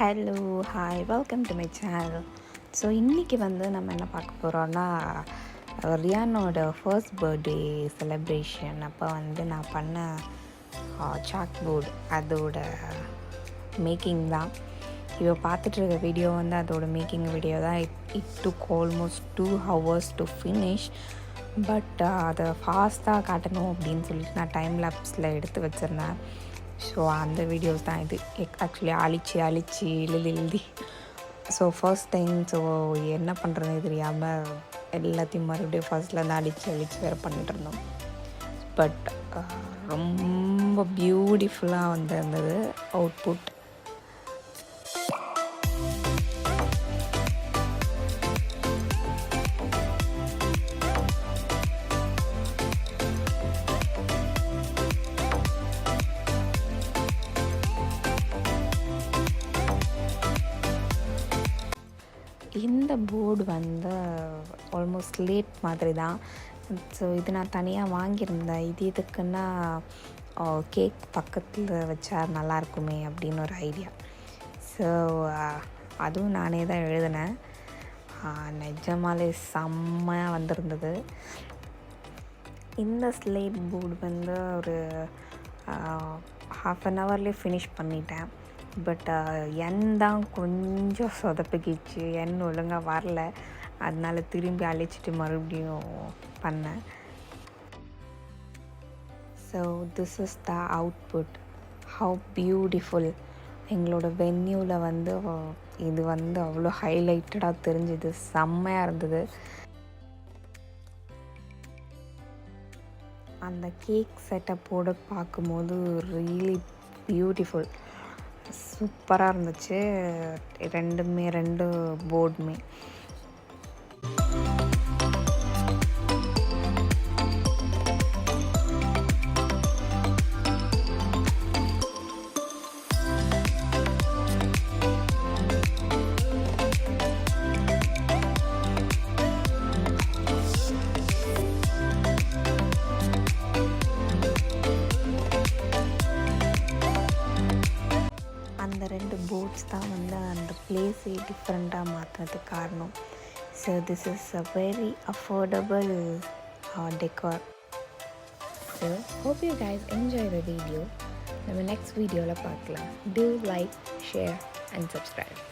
Hello hi welcome to my channel. So இன்றைக்கி வந்து நம்ம என்ன பார்க்க போகிறோன்னா, ரியானோட ஃபர்ஸ்ட் பர்த்டே செலிப்ரேஷன் அப்போ வந்து நான் பண்ண chalkboard அதோட மேக்கிங் தான். இப்போ பார்த்துட்ருக்க வீடியோ வந்து அதோட மேக்கிங் வீடியோ தான். It took almost 2 hours to finish. But அதை ஃபாஸ்ட்டாக காட்டணும் அப்படின்னு சொல்லிட்டு நான் டைம் லேப்ஸில் எடுத்து வச்சுருந்தேன். ஸோ அந்த வீடியோஸ் தான் இது. ஆக்சுவலி அழிச்சு எழுதி ஸோ ஃபர்ஸ்ட் டைம். ஸோ என்ன பண்ணுறதுன்னு தெரியாமல் எல்லாத்தையும் மறுபடியும் ஃபர்ஸ்ட்லேருந்து அழிச்சு வேறு பண்ணிட்டுருந்தோம். பட் ரொம்ப பியூட்டிஃபுல்லாக வந்து இருந்தது அவுட்புட். இந்த போர்டு வந்து ஆல்மோஸ்ட் லேட் மாதிரி தான். ஸோ இது நான் தனியாக வாங்கியிருந்தேன். இதுக்குன்னா கேக் பக்கத்தில் வச்சா நல்லாயிருக்குமே அப்படின்னு ஒரு ஐடியா. ஸோ அதுவும் நானே தான் எழுதினேன். நிஜமாலே செம்மையாக வந்திருந்தது. இந்த ஸ்லேட் போர்டு வந்து ஒரு half an hourலேயே ஃபினிஷ் பண்ணிட்டேன். பட் எண் தான் கொஞ்சம் சொதப்பிக்கிச்சு. எண் ஒழுங்காக வரல. அதனால திரும்பி அழிச்சிட்டு மறுபடியும் பண்ணேன். So this is the output. Have beautiful. எங்களோட வென்யூவில் வந்து இது வந்து அவ்வளோ ஹைலைட்டடாக தெரிஞ்சுது. செம்மையாக இருந்தது. அந்த கேக் செட்டப்போடு பார்க்கும்போது ரியலி பியூட்டிஃபுல். சூப்பராக இருந்துச்சு. ரெண்டு போர்டுமே. அந்த 2 போர்ட்ஸ் தான் வந்து அந்த பிளேஸே டிஃப்ரெண்ட்டாக மாற்றினதுக்கு காரணம். So this is a very affordable decor. So hope you guys enjoy the video. நம்ம நெக்ஸ்ட் வீடியோவில் பார்க்கலாம். Do like, share and subscribe.